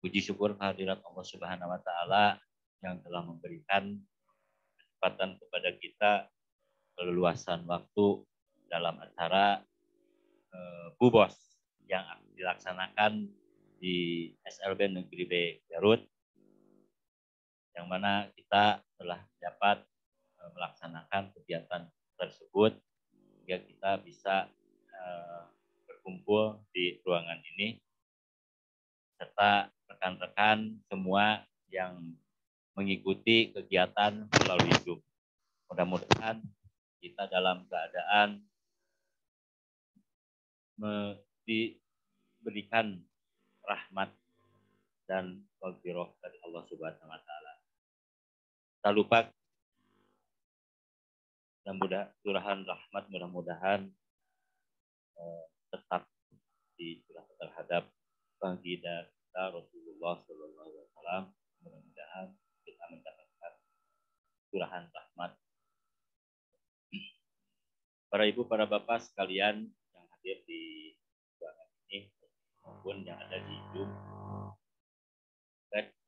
Puji syukur kehadirat Allah Subhanahu wa taala yang telah memberikan kesempatan kepada kita keleluasan waktu dalam acara Bu Bos yang dilaksanakan di SLB Negeri B Garut, yang mana kita telah dapat melaksanakan kegiatan tersebut sehingga kita bisa berkumpul di ruangan ini serta rekan-rekan semua yang mengikuti kegiatan melalui Zoom. Mudah-mudahan kita dalam keadaan diberikan rahmat dan maghfirah dari Allah Subhanahu wa taala. Tak lupa dan curahan rahmat mudah-mudahan tetap dicurahkan terhadap baginda Rasulullah Sallallahu Alaihi Wasallam. Mudah-mudahan kita mendapatkan curahan rahmat. Para ibu, para bapak sekalian yang hadir di ruangan ini maupun yang ada di Zoom,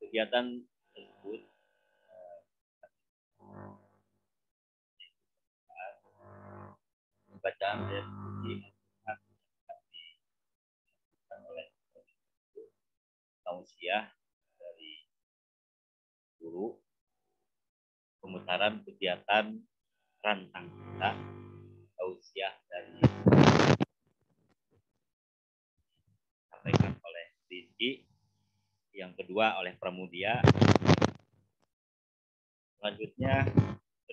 kegiatan tersebut bacaan ayat suci oleh tausiah dari guru, pemutaran kegiatan rantang kita tausiah dari disampaikan oleh Rizky, yang kedua oleh Pramudia. Selanjutnya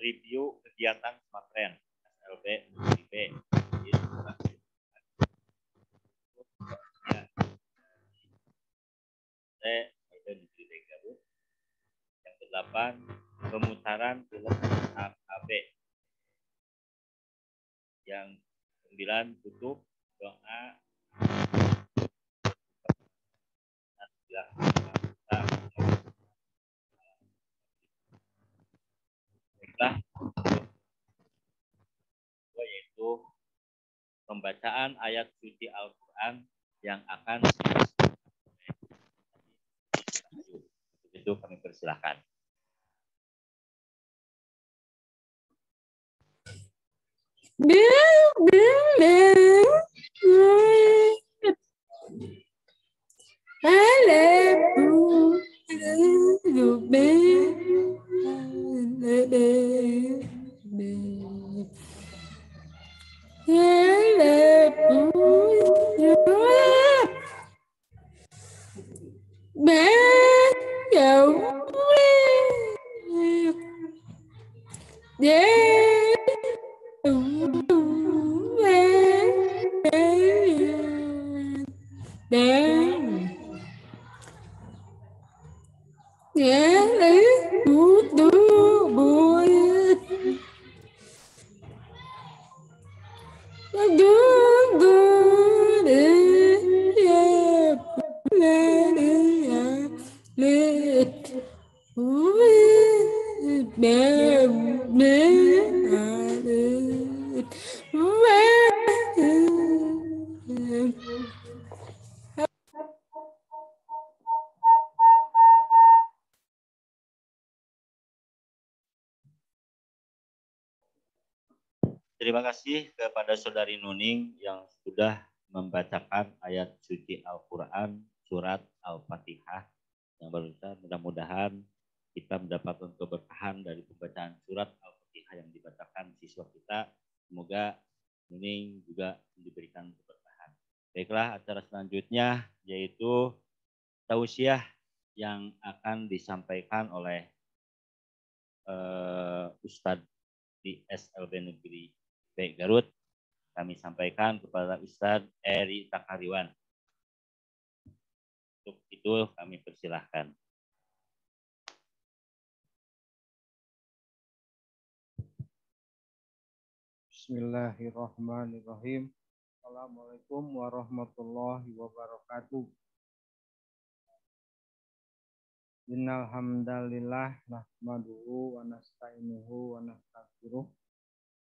review kegiatan Smartren SLB B. Yang kedelapan pemutaran film AB. Yang 9 tutup doa yaitu pembacaan ayat suci Al-Quran yang akan itu kami persilahkan. Terima kasih kepada Saudari Nuning yang sudah membacakan ayat suci Al-Quran surat Al-Fatihah yang barusan. Mudah-mudahan kita mendapatkan keberkahan dari pembacaan surat Al-Fatihah yang dibacakan siswa kita. Semoga Nuning juga diberikan keberkahan. Baiklah, acara selanjutnya yaitu tausiah yang akan disampaikan oleh Ustadz di SLB Negeri B Garut. Kami sampaikan kepada Ustadz Eri Takariwan. Untuk itu kami persilahkan. Bismillahirrahmanirrahim. Assalamualaikum warahmatullahi wabarakatuh. Innal hamdalillah nahmaduhu wa nasta'inuhu wa nastaghfiruh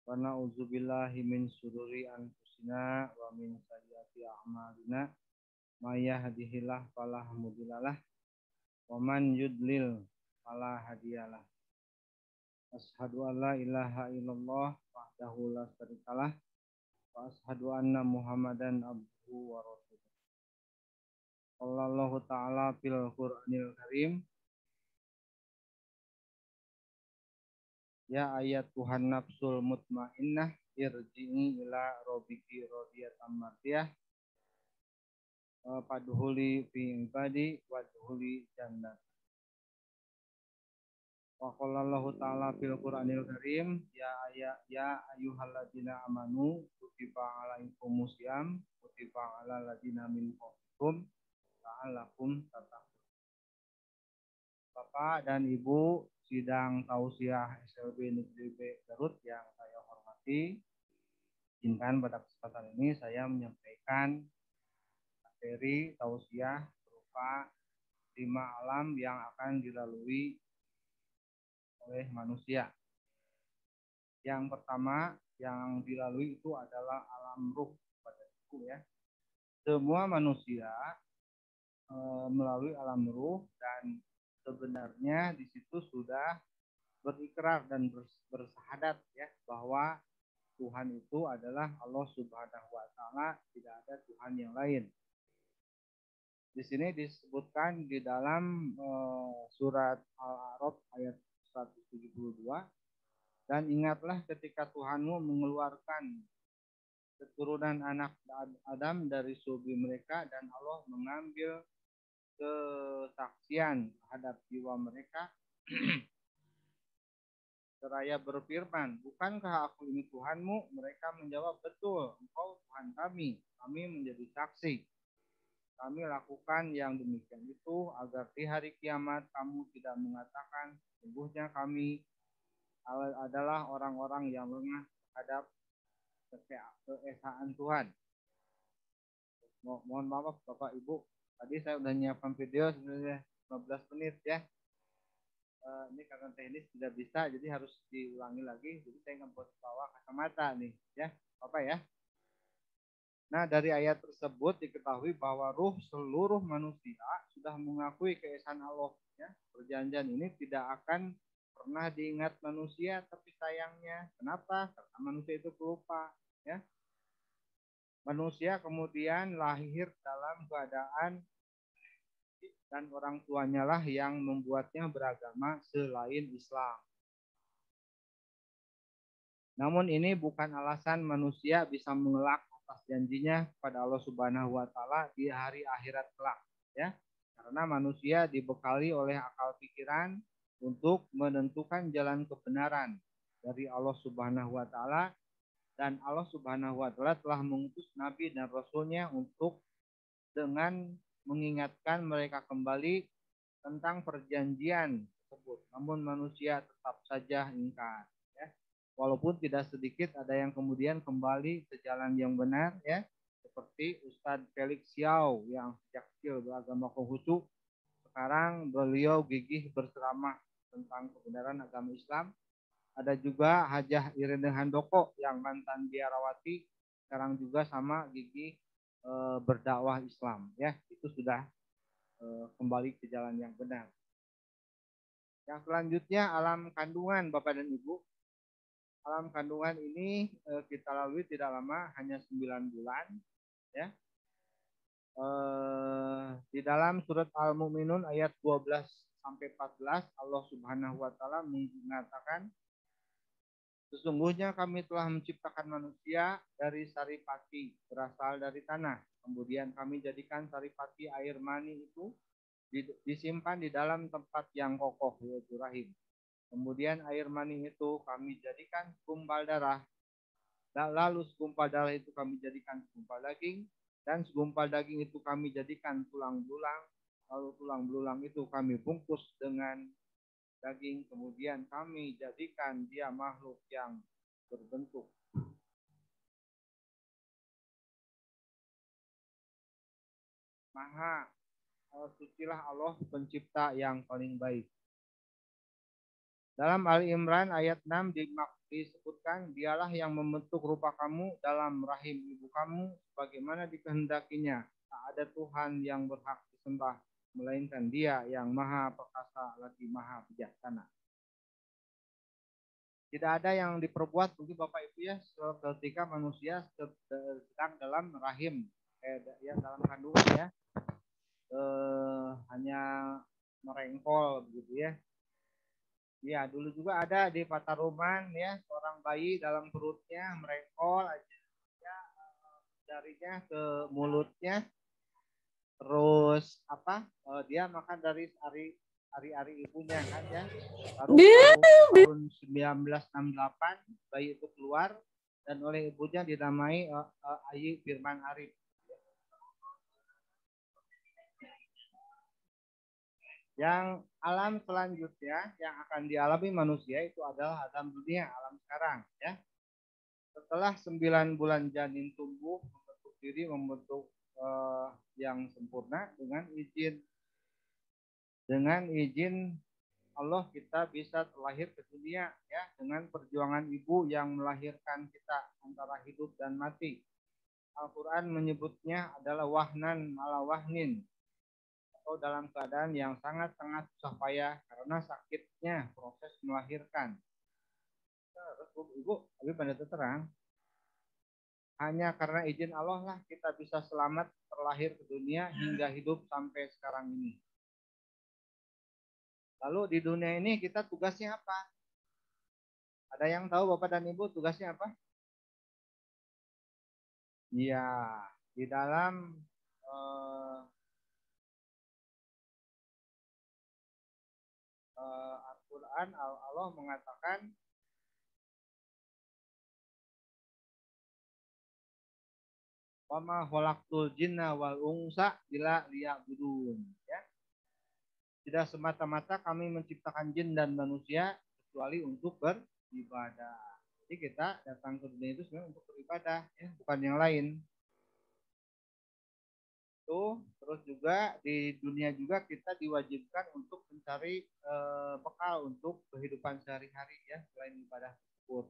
wa na'udzubillahi min syururi anfusina wa min sayyiati a'malina may yahdihillahu fala mudhillalah wa man yudlil fala hadiyalah. Asyhadu an la ilaha illallah wahdahu la syarikalah wa asyhadu anna Muhammadan abduhu wa rasuluh. Allahu ta'ala fil Qur'anil Karim. Ya ayat Tuhan nafsul mutmainnah irji'i ila rabbiki radiyatan mardiyah padhuli fi ibadi wadhuli jannat. Wa qala Allah ta'ala fil Qur'anil Karim ya ayyuhalladzina amanu kutiba alaikumus syiyam kutiba alal ladzina min qablikum la'allakum tattaqun. Bapak dan Ibu sidang tausiah SLB Negeri B Garut yang saya hormati, izinkan pada kesempatan ini saya menyampaikan materi tausiah berupa 5 alam yang akan dilalui oleh manusia. Yang pertama yang dilalui itu adalah alam ruh pada itu ya. Semua manusia melalui alam ruh dan sebenarnya di situ sudah berikrar dan bersahadat ya bahwa Tuhan itu adalah Allah Subhanahu wa taala, tidak ada Tuhan yang lain. Di sini disebutkan di dalam surat Al-A'raf ayat 172, dan ingatlah ketika Tuhanmu mengeluarkan keturunan anak Adam dari sulbi mereka dan Allah mengambil kesaksian terhadap jiwa mereka seraya berfirman, bukankah aku ini Tuhanmu? Mereka menjawab, betul, engkau Tuhan kami menjadi saksi. Kami lakukan yang demikian itu agar di hari kiamat kamu tidak mengatakan sesungguhnya kami adalah orang-orang yang lengah terhadap keesaan Tuhan. Mohon maaf Bapak Ibu, tadi saya udah nyiapkan video sebenarnya 15 menit ya. Ini karena teknis tidak bisa, jadi harus diulangi lagi. Jadi saya nggak buat bawa kacamata nih ya, Bapak ya. Nah, dari ayat tersebut diketahui bahwa ruh seluruh manusia sudah mengakui keesaan Allah. Ya. Perjanjian ini tidak akan pernah diingat manusia, tapi sayangnya, kenapa? Karena manusia itu pelupa. Ya. Manusia kemudian lahir dalam keadaan dan orang tuanya lah yang membuatnya beragama selain Islam. Namun ini bukan alasan manusia bisa mengelak atas janjinya pada Allah Subhanahu wa taala di hari akhirat kelak ya. Karena manusia dibekali oleh akal pikiran untuk menentukan jalan kebenaran dari Allah Subhanahu wa taala, dan Allah Subhanahu wa taala telah mengutus nabi dan rasulnya untuk dengan mengingatkan mereka kembali tentang perjanjian tersebut. Namun manusia tetap saja ingkar. Walaupun tidak sedikit ada yang kemudian kembali ke jalan yang benar ya, seperti Ustadz Felix Xiao yang sejak kecil beragama Konghucu, sekarang beliau gigih berceramah tentang kebenaran agama Islam. Ada juga Hajah Irene Handoko yang mantan biarawati, sekarang juga sama gigih berdakwah Islam ya, itu sudah kembali ke jalan yang benar. Yang selanjutnya alam kandungan Bapak dan Ibu. Alam kandungan ini kita lalui tidak lama, hanya 9 bulan ya. Di dalam surat Al-Mu'minun ayat 12 sampai 14 Allah Subhanahu wa taala mengatakan, sesungguhnya kami telah menciptakan manusia dari saripati berasal dari tanah. Kemudian kami jadikan saripati air mani itu disimpan di dalam tempat yang kokoh yaitu rahim. Kemudian air mani itu kami jadikan segumpal darah. Lalu segumpal darah itu kami jadikan segumpal daging. Dan segumpal daging itu kami jadikan tulang belulang. Lalu tulang belulang itu kami bungkus dengan daging. Kemudian kami jadikan dia makhluk yang berbentuk Maha sucilah Allah pencipta yang paling baik. Dalam Ali Imran ayat 6 disebutkan, dialah yang membentuk rupa kamu dalam rahim ibu kamu sebagaimana dikehendakinya. Tak ada Tuhan yang berhak disembah melainkan Dia yang Maha Perkasa lagi Maha Bijaksana. Tidak ada yang diperbuat mungkin Bapak Ibu ya ketika manusia sedang dalam rahim, ya dalam kandungan ya, hanya merengkol begitu ya. Ya, dulu juga ada di Pataruman ya, seorang bayi dalam perutnya merengkol aja ya, jarinya ke mulutnya, terus dia makan dari ari ibunya kan ya. Baru tahun 1968 bayi itu keluar dan oleh ibunya dinamai Ayi Firman Arif. Yang alam selanjutnya yang akan dialami manusia itu adalah alam dunia, alam sekarang ya. Setelah 9 bulan janin tumbuh, membentuk diri, membentuk yang sempurna dengan izin Allah kita bisa terlahir ke dunia ya, dengan perjuangan ibu yang melahirkan kita antara hidup dan mati. Al-Quran menyebutnya adalah wahnan ala wahnin, atau dalam keadaan yang sangat-sangat susah payah karena sakitnya proses melahirkan. Ibu, tapi pada terang, hanya karena izin Allah lah kita bisa selamat terlahir ke dunia hingga hidup sampai sekarang ini. Lalu di dunia ini kita tugasnya apa? Ada yang tahu Bapak dan Ibu tugasnya apa? Iya, di dalam Al-Quran Allah mengatakan wama khalaqtul jinna wal unsa illa liya'budun ya. Tidak semata-mata kami menciptakan jin dan manusia kecuali untuk beribadah. Jadi kita datang ke dunia itu sebenarnya untuk beribadah ya, bukan yang lain. Terus juga di dunia juga kita diwajibkan untuk mencari bekal untuk kehidupan sehari-hari ya, selain ibadah tersebut.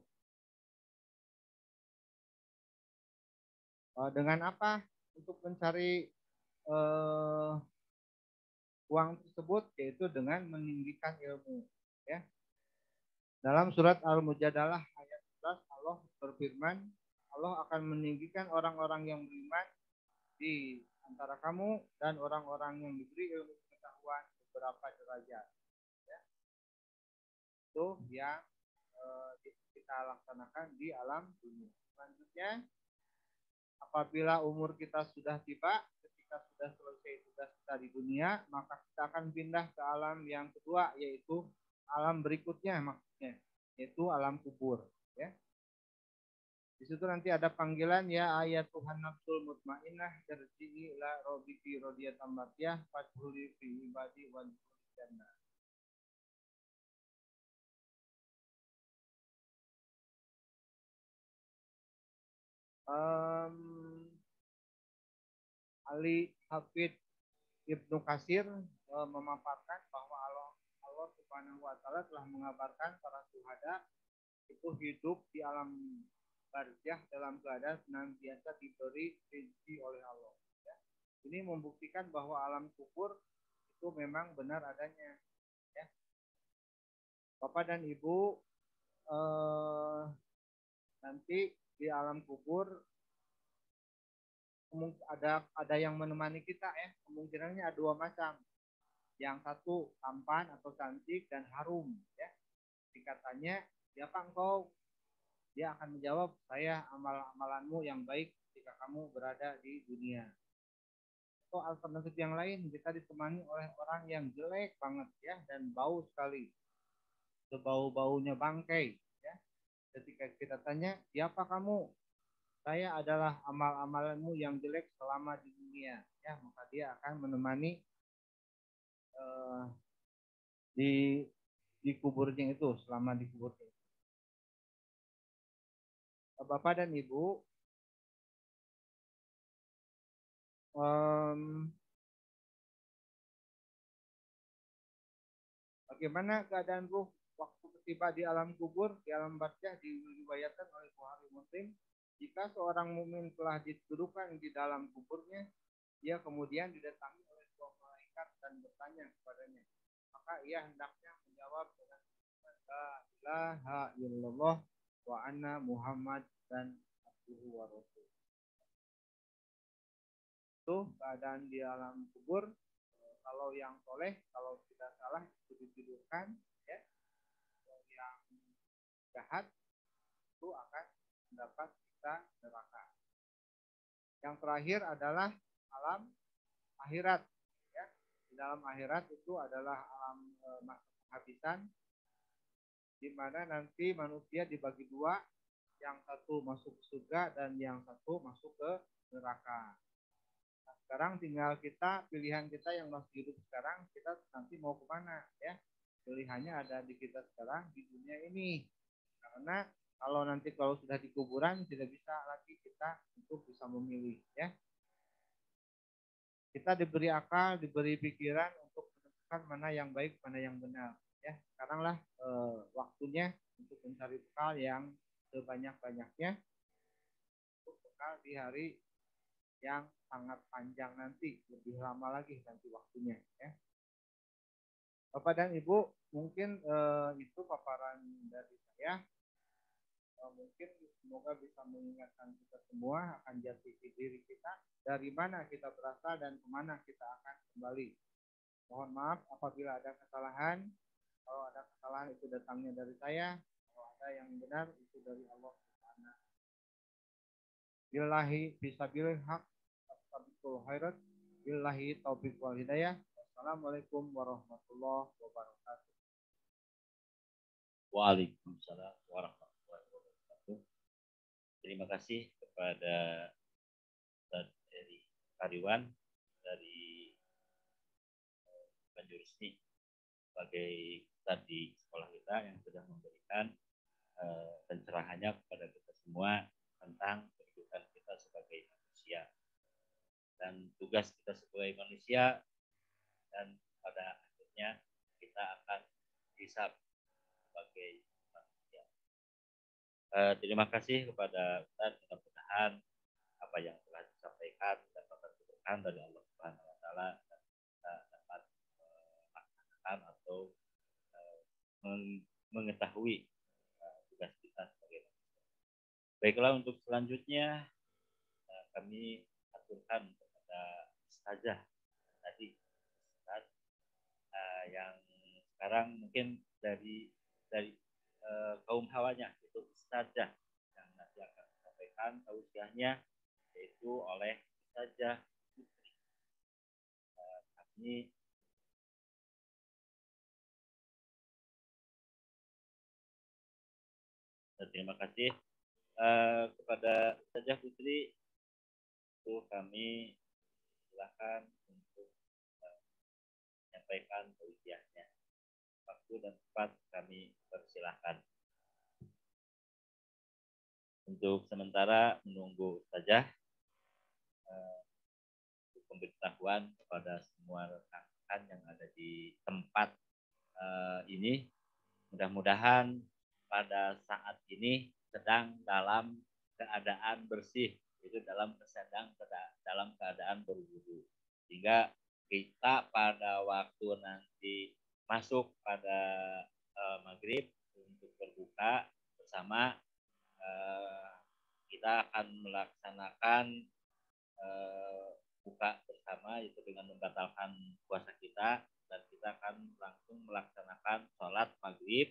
Dengan apa untuk mencari uang tersebut? Yaitu dengan meninggikan ilmu ya. Dalam surat Al-Mujadalah ayat 11 Allah berfirman, Allah akan meninggikan orang-orang yang beriman di antara kamu dan orang-orang yang diberi ilmu pengetahuan beberapa derajat ya. Itu yang kita laksanakan di alam dunia. Selanjutnya, apabila umur kita sudah tiba, ketika sudah selesai tugas kita di dunia, maka kita akan pindah ke alam yang kedua, yaitu alam berikutnya maksudnya, yaitu alam kubur ya. Di situ nanti ada panggilan ya ayat Tuhan nafsul mutmainnah terji'i ila rabbiki radiyatan mardiyah fadkhuli fi ibadi wa jannah. Ali Hafid Ibnu Katsir memaparkan bahwa Allah Subhanahu wa taala telah mengabarkan para syuhada itu hidup di alam barzah dalam keadaan senantiasa diberi rezeki oleh Allah ya. Ini membuktikan bahwa alam kubur itu memang benar adanya ya. Bapak dan Ibu, nanti di alam kubur ada yang menemani kita ya, kemungkinannya ada dua macam. Yang satu tampan atau cantik dan harum ya. Dikatanya, siapa engkau? Dia akan menjawab, saya amal-amalanmu yang baik ketika kamu berada di dunia. Atau alternatif yang lain, kita ditemani oleh orang yang jelek banget ya dan bau sekali, sebau-baunya bangkai ya. Ketika kita tanya, siapa kamu? Saya adalah amal-amalanmu yang jelek selama di dunia ya, maka dia akan menemani di kuburnya itu, selama di kuburnya. Bapak dan Ibu, bagaimana keadaan ruh waktu tiba di alam kubur, di alam barzah, diriwayatkan oleh Bukhari Muslim. Jika seorang mukmin telah didudukan di dalam kuburnya, dia kemudian didatangi oleh dua malaikat dan bertanya kepadanya, maka ia hendaknya menjawab dengan la ilaha illallah wa anna Muhammad dan abduhu wa rasul. Itu keadaan di alam kubur. Kalau yang soleh, kalau tidak salah itu ditidurkan, ya. Kalau yang jahat itu akan mendapat siksa neraka. Yang terakhir adalah alam akhirat, ya. Di dalam akhirat itu adalah alam masa penghabisan, di mana nanti manusia dibagi dua, yang satu masuk surga dan yang satu masuk ke neraka. Nah, sekarang tinggal kita, pilihan kita yang masih hidup sekarang, kita nanti mau kemana, ya. Pilihannya ada di kita sekarang di dunia ini. Karena kalau sudah di kuburan tidak bisa lagi kita untuk bisa memilih, ya. Kita diberi akal, diberi pikiran untuk menentukan mana yang baik, mana yang benar, ya. Sekaranglah waktunya untuk mencari bekal yang sebanyak-banyaknya untuk bekal di hari yang sangat panjang nanti, lebih lama lagi nanti waktunya, ya. Bapak dan Ibu, mungkin itu paparan dari saya. Mungkin semoga bisa mengingatkan kita semua akan jati diri kita, dari mana kita berasal dan kemana kita akan kembali. Mohon maaf apabila ada kesalahan. Kalau ada kesalahan itu datangnya dari saya. Kalau ada yang benar itu dari Allah Subhanahu. Billahi fisabilil haq astabiqul khairat. Billahi taufiq wal hidayah. Wassalamualaikum warahmatullahi wabarakatuh. Waalaikumsalam warahmatullahi wabarakatuh. Terima kasih kepada Ustaz Eri Kariwan dari Banjursni sebagai Ustaz di sekolah kita yang sudah memberikan pencerahannya kepada kita semua tentang kehidupan kita sebagai manusia dan tugas kita sebagai manusia, dan pada akhirnya kita akan dihisab sebagai manusia. Terima kasih kepada Ustaz, mudah-mudahan apa yang telah disampaikan dapat berkenan dari Allah Subhanahu wa taala dan kita dapat melaksanakan atau mengetahui tugas kita sebagai manusia. Baiklah, untuk selanjutnya kami aturkan kepada Ustazah tadi, Ustaz, yang sekarang mungkin dari kaum hawanya, itu Ustazah yang nanti akan menyampaikan tausiahnya, yaitu oleh Ustazah Putri. Kami terima kasih kepada Ustazah Putri. Itu kami silakan untuk menyampaikan tausiahnya. Waktu dan tempat kami persilahkan. Untuk sementara menunggu Ustazah untuk pemberitahuan kepada semua rekan-rekan yang ada di tempat ini. Mudah-mudahan pada saat ini sedang dalam keadaan bersih, itu dalam keadaan berwudu, sehingga kita pada waktu nanti masuk pada maghrib untuk berbuka bersama, kita akan melaksanakan buka bersama, itu dengan membatalkan puasa kita, dan kita akan langsung melaksanakan sholat maghrib.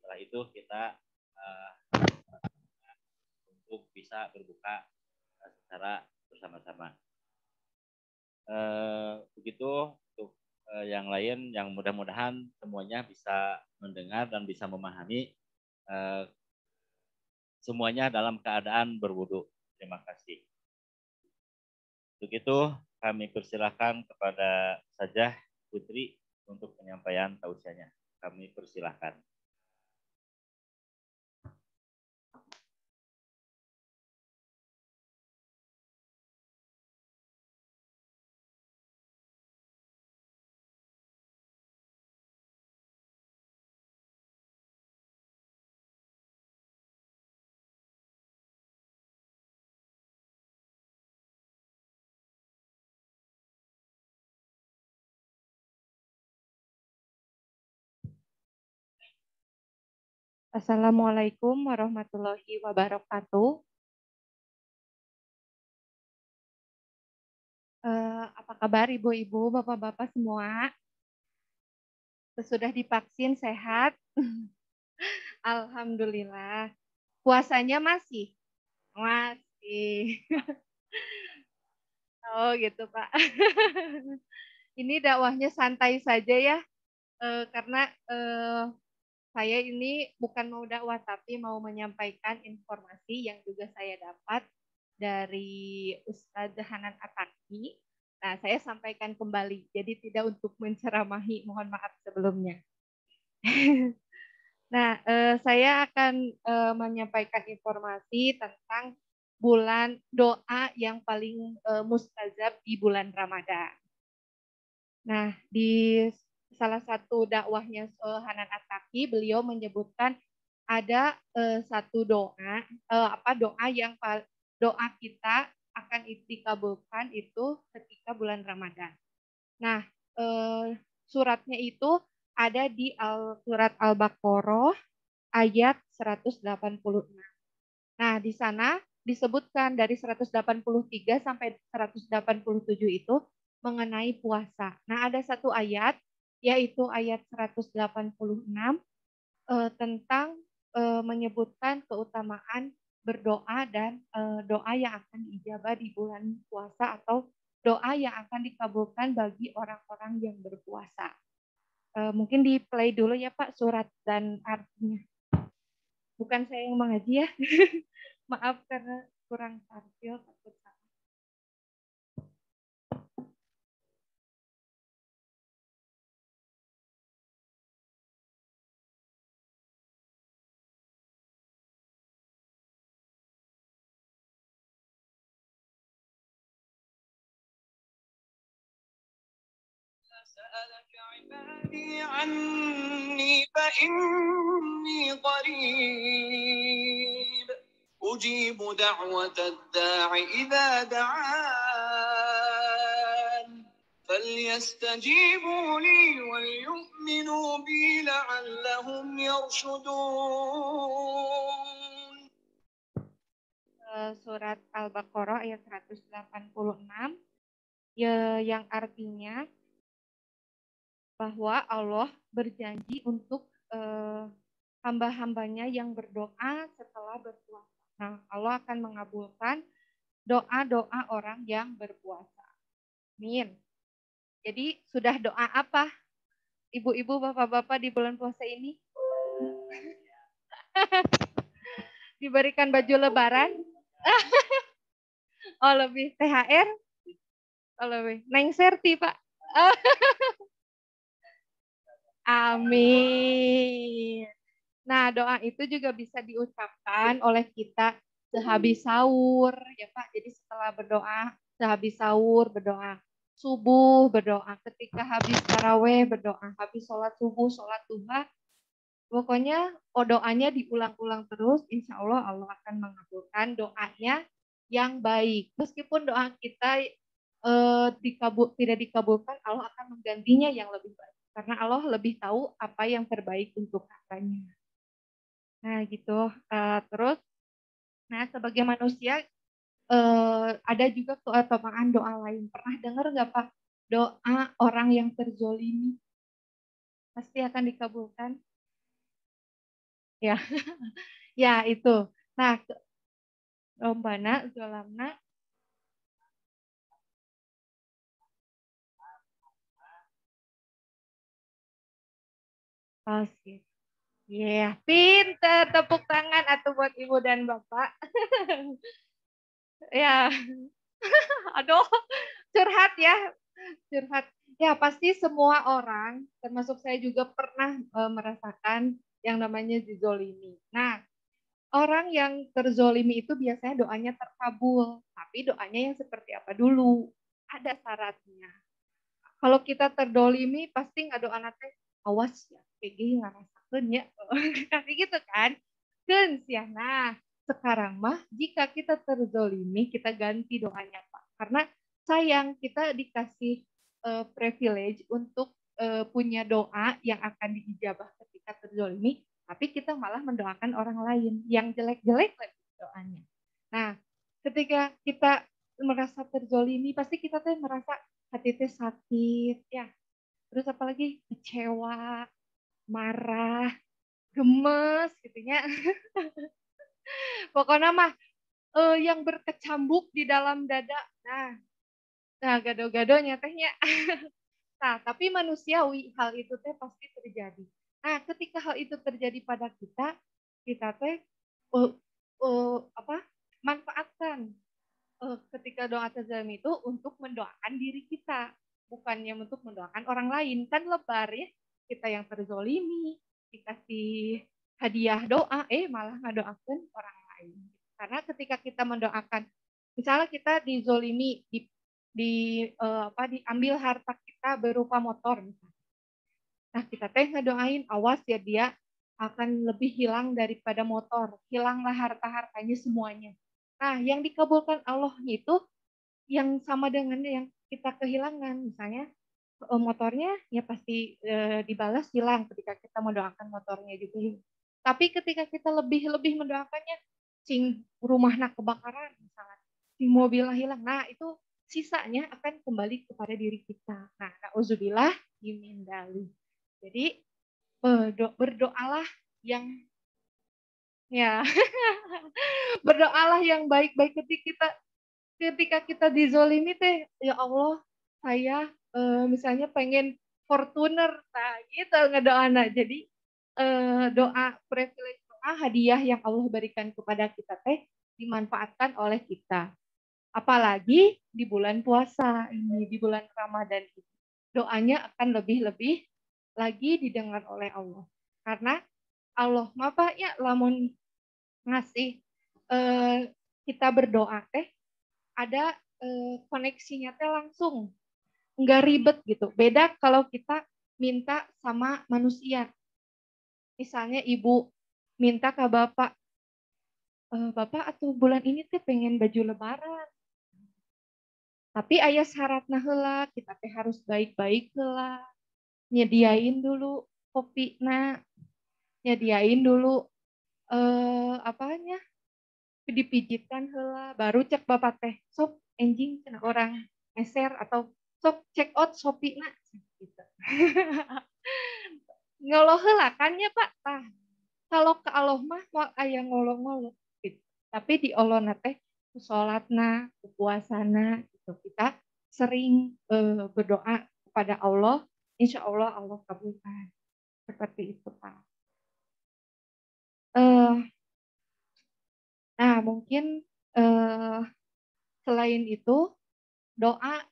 Setelah itu kita untuk bisa berbuka secara bersama-sama. Begitu untuk yang lain, yang mudah-mudahan semuanya bisa mendengar dan bisa memahami, semuanya dalam keadaan berwudu. Terima kasih. Untuk itu kami persilahkan kepada Ustazah Putri untuk penyampaian tausiahnya. Kami persilahkan. Assalamualaikum warahmatullahi wabarakatuh. Apa kabar ibu-ibu, bapak-bapak semua? Sudah divaksin sehat? Alhamdulillah. Puasanya masih? Masih. Oh gitu Pak. Ini dakwahnya santai saja ya, karena saya ini bukan mau dakwah tapi mau menyampaikan informasi yang juga saya dapat dari Ustadz Hanan Ataki. Nah, saya sampaikan kembali. Jadi tidak untuk menceramahi, mohon maaf sebelumnya. Nah, saya akan menyampaikan informasi tentang bulan doa yang paling mustajab di bulan Ramadan. Nah, di salah satu dakwahnya Hanan Ataki, beliau menyebutkan ada satu doa, doa kita akan dikabulkan itu ketika bulan Ramadan. Nah, suratnya itu ada di surat Al-Baqarah ayat 186. Nah, di sana disebutkan dari 183 sampai 187 itu mengenai puasa. Nah, ada satu ayat, yaitu ayat 186 tentang menyebutkan keutamaan berdoa dan doa yang akan diijabah di bulan puasa atau doa yang akan dikabulkan bagi orang-orang yang berpuasa. Mungkin di play dulu ya Pak surat dan artinya. Bukan saya yang mengaji ya. Maaf karena kurang tampil takut salah. سألك عبادي عني فإني قريب أجيب دعوة الداع إذا دعان فليستجيبوا لي وليؤمنوا بي لعلهم يرشدون. Surat Al-Baqarah ayat 186 yang artinya bahwa Allah berjanji untuk hamba-hambanya yang berdoa setelah berpuasa. Nah, Allah akan mengabulkan doa-doa orang yang berpuasa. Amin. Jadi sudah doa apa ibu-ibu, bapak-bapak di bulan puasa ini? Diberikan baju lebaran? Oh lebih THR? Oh lebih Neng Serti Pak. Amin. Nah, doa itu juga bisa diucapkan oleh kita sehabis sahur, ya Pak. Jadi setelah berdoa, sehabis sahur berdoa, subuh berdoa, ketika habis taraweh berdoa, habis sholat subuh, sholat duha. Pokoknya doanya diulang-ulang terus, insya Allah Allah akan mengabulkan doanya yang baik. Meskipun doa kita tidak dikabulkan, Allah akan menggantinya yang lebih baik. Karena Allah lebih tahu apa yang terbaik untuk katanya. Nah gitu. Terus, nah sebagai manusia ada juga keutamaan doa lain. Pernah dengar nggak Pak? Doa orang yang terzolimi pasti akan dikabulkan. Ya, ya itu. Nah, rombana, zolamna. Oh, sip. Yeah, pinter. Tepuk tangan atau buat ibu dan bapak. Ya, aduh, curhat ya, curhat. Ya, pasti semua orang, termasuk saya juga pernah merasakan yang namanya dizolimi. Nah, orang yang terzolimi itu biasanya doanya terkabul, tapi doanya yang seperti apa dulu? Ada syaratnya. Kalau kita terdolimi, pasti nggak doa nanti, awas ya, kayak gini ngerasakan ya. Kasih gitu kan? Kan ya. Nah, sekarang mah jika kita terzolimi, kita ganti doanya Pak. Karena sayang kita dikasih privilege untuk punya doa yang akan diijabah ketika terzolimi, Tapi kita malah mendoakan orang lain yang jelek-jelek lagi doanya. Nah, ketika kita merasa terzolimi, pasti kita tuh merasa hati teh sakit, ya. Terus apalagi kecewa, marah, gemes, gitu ya. Pokoknya mah yang berkecambuk di dalam dada. Nah gado-gadonya tehnya. Nah, tapi manusiawi hal itu teh pasti terjadi. Nah, ketika hal itu terjadi pada kita, kita teh manfaatkan ketika doa tazam itu untuk mendoakan diri kita, bukannya untuk mendoakan orang lain. Kan lebar ya, kita yang terzolimi, dikasih hadiah doa, malah ngedoakan orang lain. Karena ketika kita mendoakan, misalnya kita dizolimi, diambil harta kita berupa motor misalnya. Nah, kita teh ngedoain, awas ya dia akan lebih hilang daripada motor, hilanglah harta-hartanya semuanya. Nah, yang dikabulkan Allah itu yang sama dengan yang kita kehilangan, misalnya motornya ya pasti dibalas hilang ketika kita mendoakan motornya juga. Tapi ketika kita lebih mendoakannya, sing rumahnya kebakaran misalnya, sing mobilnya hilang, nah itu sisanya akan kembali kepada diri kita. Nah, na'udzubillah min dzalik. Jadi berdoalah yang ya berdoalah yang baik-baik ketika kita dizolimi teh, ya Allah saya misalnya pengen Fortuner, nah gitu ngedoana. Jadi doa privilege, doa hadiah yang Allah berikan kepada kita teh dimanfaatkan oleh kita. Apalagi di bulan puasa ini, di bulan Ramadan ini. Doanya akan lebih-lebih lagi didengar oleh Allah. Karena Allah apa ya lamun ngasih kita berdoa teh ada koneksinya teh langsung, nggak ribet gitu. Beda kalau kita minta sama manusia. Misalnya ibu minta ke bapak, bapak atau bulan ini teh pengen baju lebaran. Tapi ayah syaratna heula, kita teh harus baik-baik heula. Nyediain dulu kopina, nyediain dulu apanya? Dipijitkan heula, baru cek bapak teh, sok enjing cenah orang meser atau sok check out Shopee-na gitu. Ngoloh heula kan ya Pak. Tah, kalau ke Allah mah mau aya ngolo-ngolo gitu. Tapi di Allah teh salatna, puasana gitu. Kita sering berdoa kepada Allah, insya Allah Allah kabulkan. Seperti itu Pak. Nah mungkin selain itu doa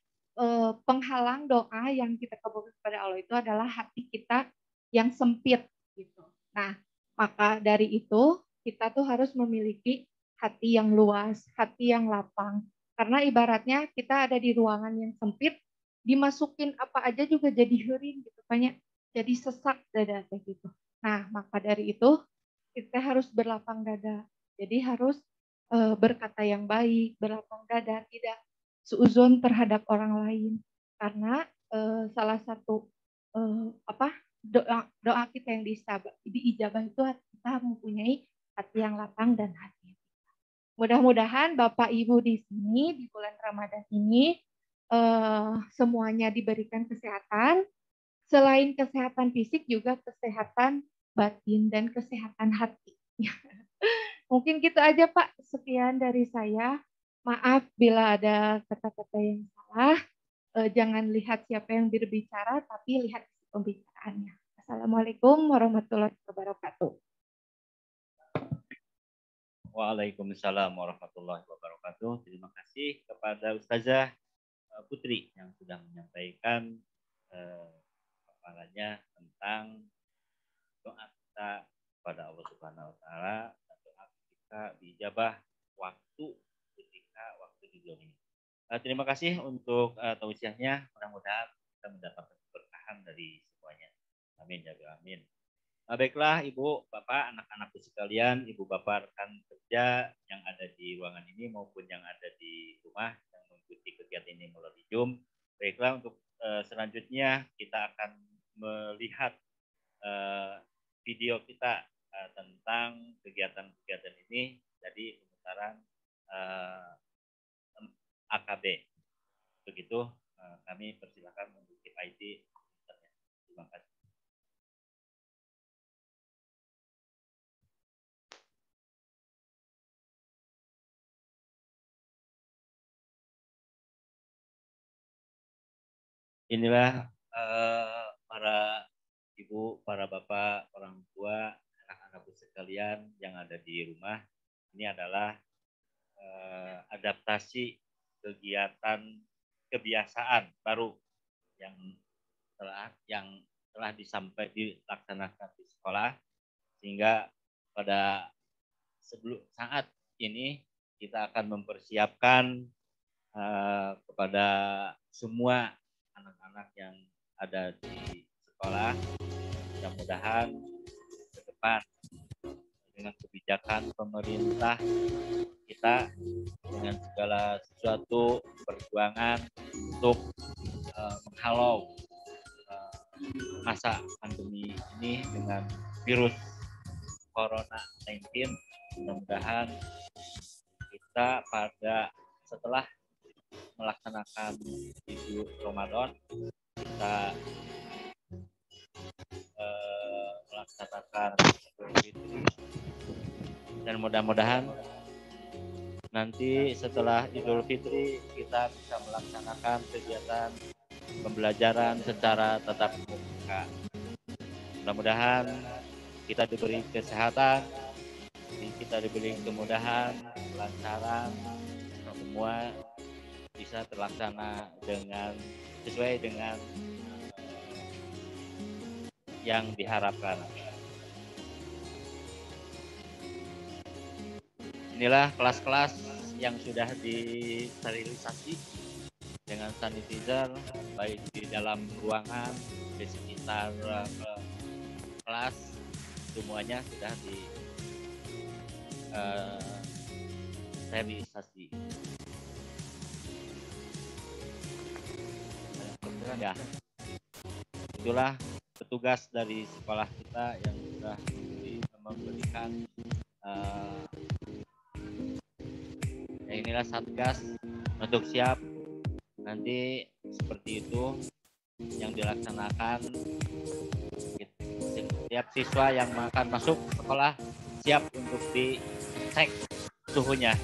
penghalang doa yang kita kabulkan kepada Allah itu adalah hati kita yang sempit gitu. Nah, maka dari itu kita tuh harus memiliki hati yang luas, hati yang lapang. Karena ibaratnya kita ada di ruangan yang sempit, dimasukin apa aja juga jadi heuring gitu, banyak jadi sesak dada gitu. Nah, maka dari itu kita harus berlapang dada. Jadi harus berkata yang baik, berlapang dada, tidak suuzon terhadap orang lain. Karena salah satu doa kita yang diijabah itu kita mempunyai hati yang lapang dan hati. Mudah-mudahan Bapak Ibu di sini di bulan Ramadan ini semuanya diberikan kesehatan. Selain kesehatan fisik juga kesehatan batin dan kesehatan hati. Mungkin gitu aja Pak. Sekian dari saya. Maaf bila ada kata-kata yang salah. Jangan lihat siapa yang berbicara, tapi lihat pembicaraannya. Assalamualaikum warahmatullahi wabarakatuh. Waalaikumsalam warahmatullahi wabarakatuh. Terima kasih kepada Ustazah Putri yang sudah menyampaikan paparannya tentang doa kita kepada Allah Subhanahu wa taala, doa kita diijabah ketika waktu dizolimi. Terima kasih untuk tausiahnya. Mudah-mudahan kita mendapatkan keberkahan dari semuanya. Amin ya rabbal alamin. Baiklah Ibu, Bapak, anak-anakku sekalian, Ibu Bapak rekan kerja yang ada di ruangan ini maupun yang ada di rumah yang mengikuti kegiatan ini melalui Zoom. Baiklah, untuk selanjutnya kita akan melihat video kita tentang kegiatan-kegiatan ini. Jadi pemutaran AKB. Begitu, kami persilakan untuk keep IT. Terima kasih. Inilah para ibu, para bapak, orang tua, anak-anakku sekalian yang ada di rumah. Ini adalah adaptasi kegiatan kebiasaan baru yang telah dilaksanakan di sekolah, sehingga pada saat ini kita akan mempersiapkan kepada semua anak-anak yang ada di sekolah, mudah-mudahan ke depan dengan kebijakan pemerintah kita, dengan segala sesuatu perjuangan untuk menghalau masa pandemi ini dengan virus Corona 19. Mudah-mudahan kita setelah melaksanakan Idul Ramadan, kita melaksanakan Idul Fitri, dan mudah-mudahan nanti setelah Idul Fitri kita bisa melaksanakan kegiatan pembelajaran secara tatap muka. Mudah-mudahan kita diberi kesehatan, kita diberi kemudahan, kelancaran, semua bisa terlaksana sesuai dengan yang diharapkan. Inilah kelas-kelas yang sudah disterilisasi dengan sanitizer, baik di dalam ruangan, di sekitar kelas, semuanya sudah disterilisasi. Ya, itulah petugas dari sekolah kita yang sudah memberikan inilah Satgas untuk siap nanti seperti itu yang dilaksanakan. Setiap siswa yang akan masuk sekolah siap untuk dicek suhunya.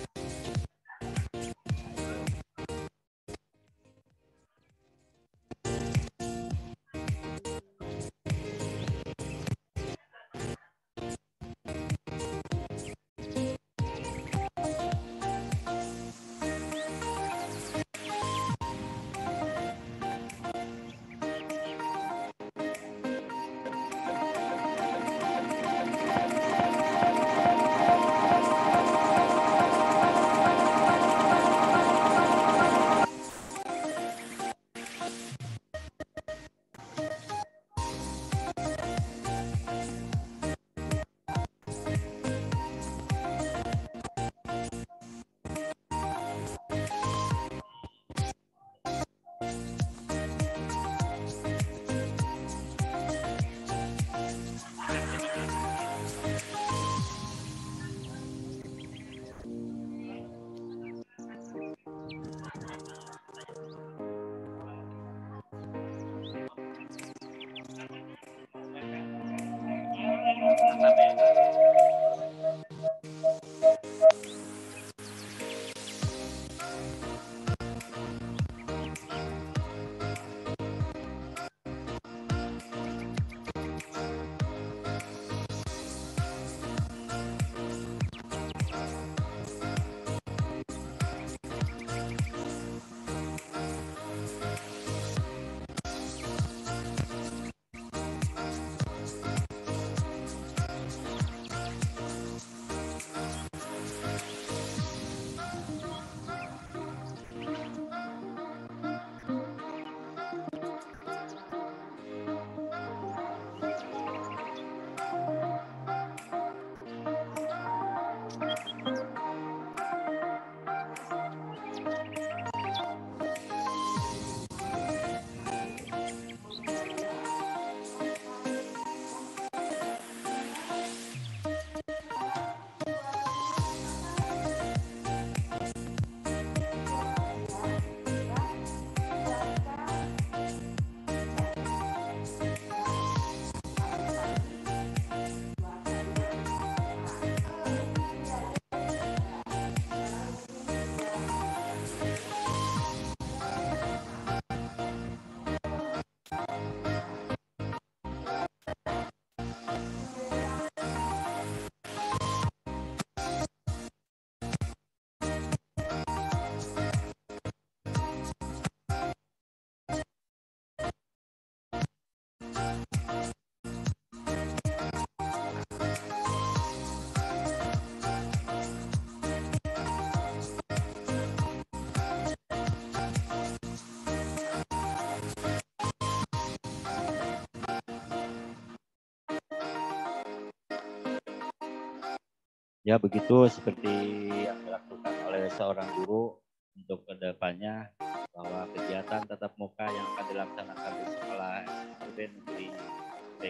Ya begitu seperti yang dilakukan oleh seorang guru untuk kedepannya, bahwa kegiatan tatap muka yang akan dilaksanakan di sekolah SLB Negeri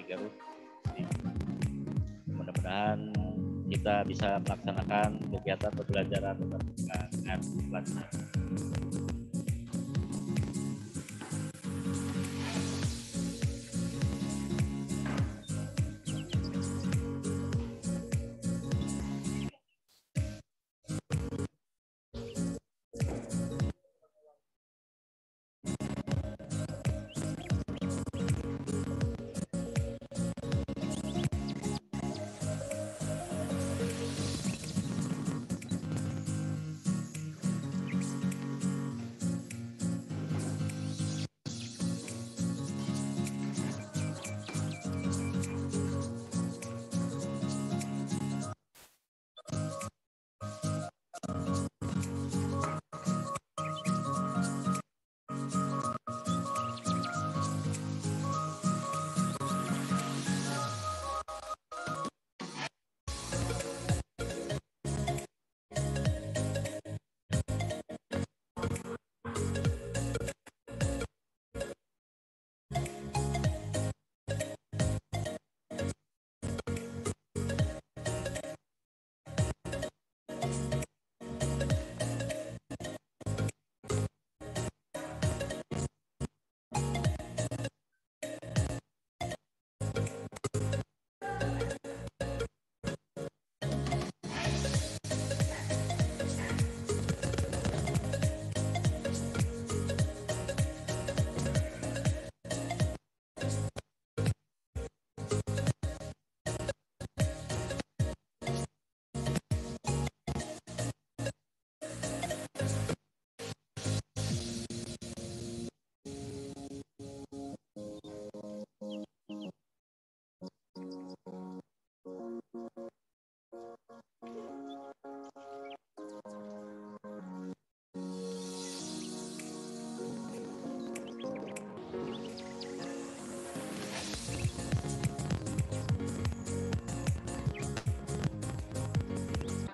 Garut, mudah-mudahan kita bisa melaksanakan kegiatan pembelajaran tatap muka dengan lancar.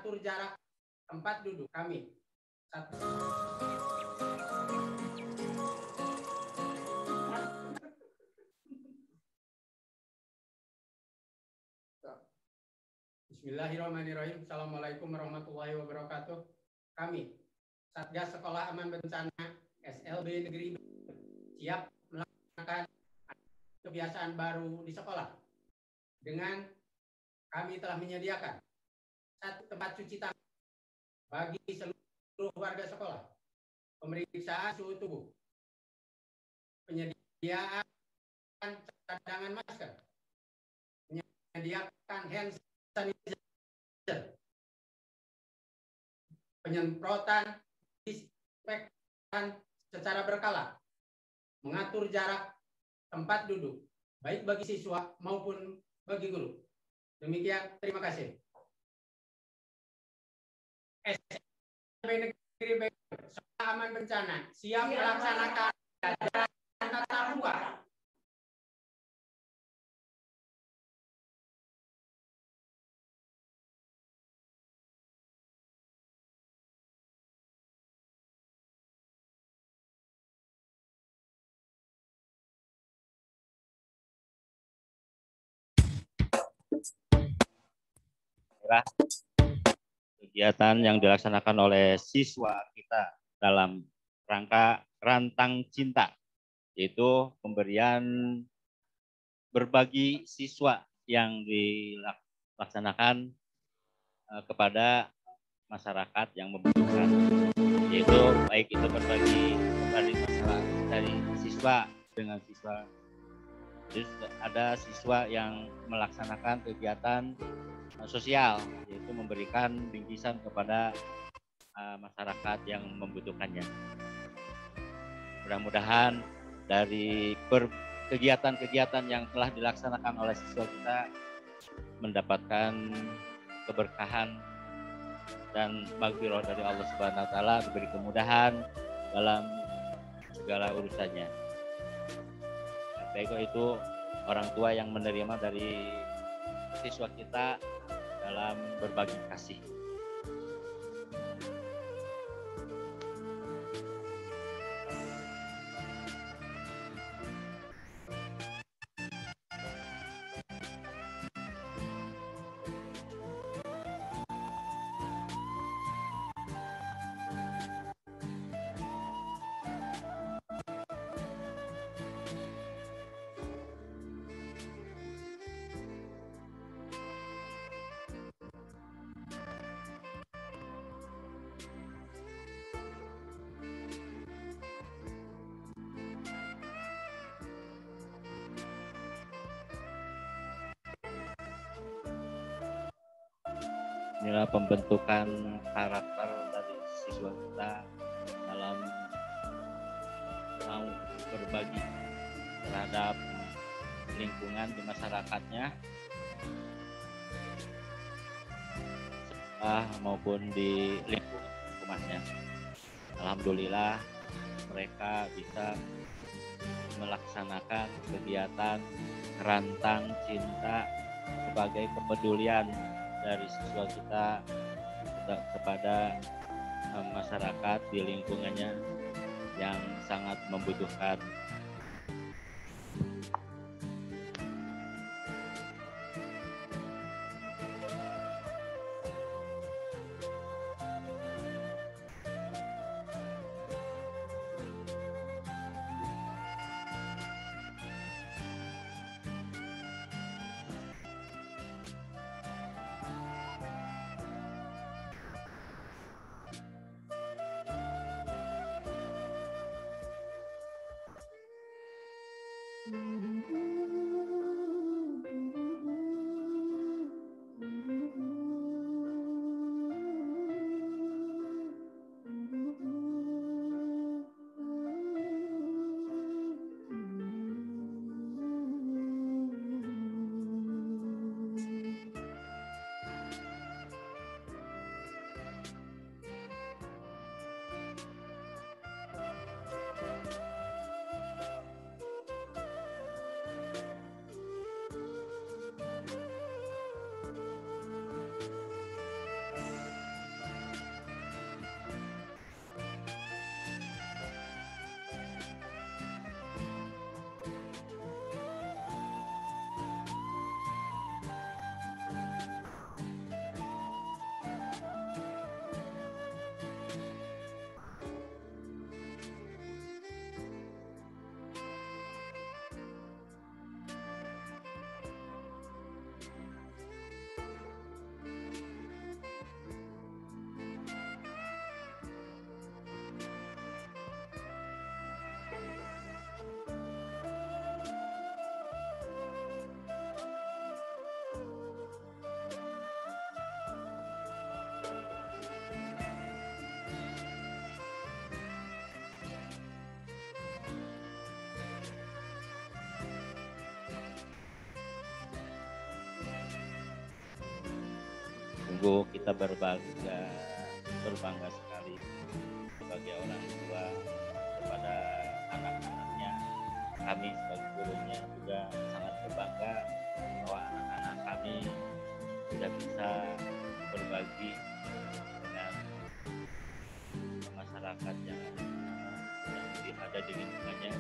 Atur jarak tempat duduk kami. Satu. Bismillahirrahmanirrahim. Assalamualaikum warahmatullahi wabarakatuh. Kami, Satgas Sekolah Aman Bencana SLB Negeri siap melaksanakan kebiasaan baru di sekolah. Dengan kami telah menyediakan satu tempat cuci tangan bagi seluruh warga sekolah, pemeriksaan suhu tubuh, penyediaan cadangan masker, menyediakan hand sanitizer, penyemprotan disinfektan secara berkala, mengatur jarak tempat duduk, baik bagi siswa maupun bagi guru. Demikian, terima kasih. SLB Negeri Garut, Sekolah Aman Bencana, siap melaksanakan pembelajaran tatap muka. Kegiatan yang dilaksanakan oleh siswa kita dalam rangka Rantang Cinta, yaitu pemberian berbagi siswa yang dilaksanakan kepada masyarakat yang membutuhkan, yaitu baik itu berbagi dari masalah dari siswa dengan siswa. Jadi ada siswa yang melaksanakan kegiatan sosial, yaitu memberikan bingkisan kepada masyarakat yang membutuhkannya. Mudah-mudahan dari kegiatan-kegiatan yang telah dilaksanakan oleh siswa kita mendapatkan keberkahan dan maghfirah dari Allah Subhanahu wa taala, diberi kemudahan dalam segala urusannya. Baik itu orang tua yang menerima dari siswa kita dalam berbagi kasih. Inilah pembentukan karakter dari siswa kita dalam mau berbagi terhadap lingkungan di masyarakatnya maupun di lingkungan rumahnya. Alhamdulillah mereka bisa melaksanakan kegiatan Rantang Cinta sebagai kepedulian dari siswa kita kepada masyarakat di lingkungannya yang sangat membutuhkan. Sungguh kita berbangga sekali sebagai orang tua kepada anak-anaknya. Kami sebagai gurunya juga sangat berbangga bahwa anak-anak kami sudah bisa berbagi dengan masyarakat yang ada di lingkungannya.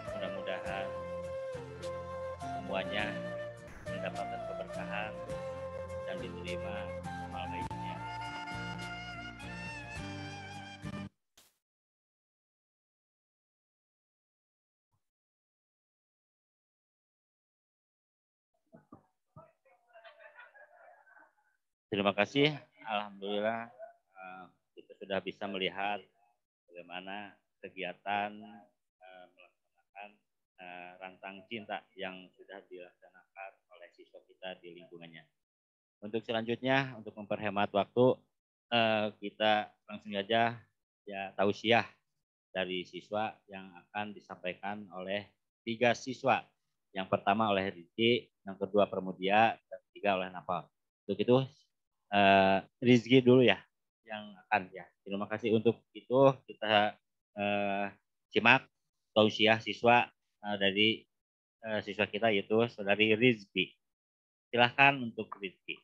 Mudah-mudahan semuanya mendapatkan keberkahan dan diterima amal baiknya. Terima kasih. Alhamdulillah kita sudah bisa melihat bagaimana kegiatan melaksanakan Rantang Cinta yang sudah dilaksanakan oleh siswa kita di lingkungannya. Untuk selanjutnya, untuk memperhemat waktu, kita langsung saja tausiah dari siswa yang akan disampaikan oleh 3 siswa. Yang pertama oleh Rizky, yang kedua Permudia, dan ketiga oleh Nafal. Untuk itu Rizky dulu ya yang akan ya. Terima kasih untuk itu kita simak tausiah siswa dari siswa kita yaitu saudari Rizky. Silahkan untuk Rizky.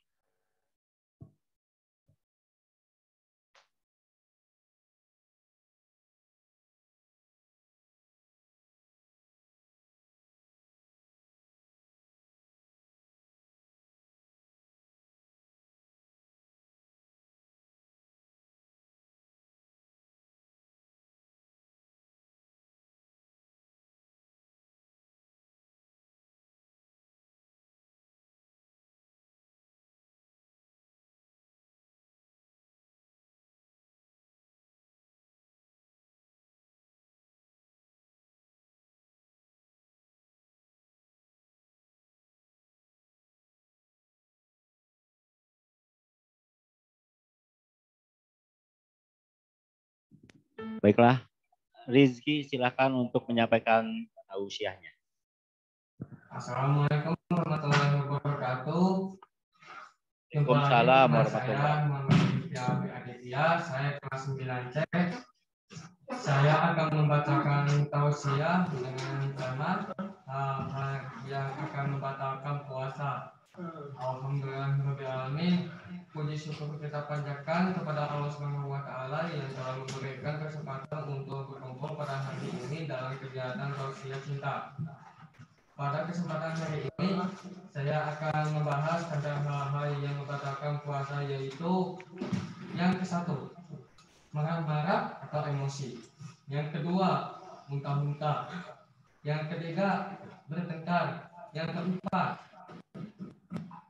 Baiklah, Rizky silakan untuk menyampaikan tausiahnya. Assalamualaikum warahmatullahi wabarakatuh. Waalaikumsalam warahmatullahi wabarakatuh. Saya kelas 9C. Saya akan membacakan tausiah dengan tema yang akan membatalkan puasa. Alhamdulillahirobbilalamin. Puji syukur kita panjatkan kepada Allah Subhanahu wa taala yang telah memberikan kesempatan untuk berkumpul pada hari ini dalam kegiatan tausiah cinta. Pada kesempatan hari ini saya akan membahas tentang hal-hal yang membatalkan puasa, yaitu yang ke-1, marah-marah atau emosi. Yang kedua, muntah-muntah. Yang ketiga, bertengkar. Yang keempat,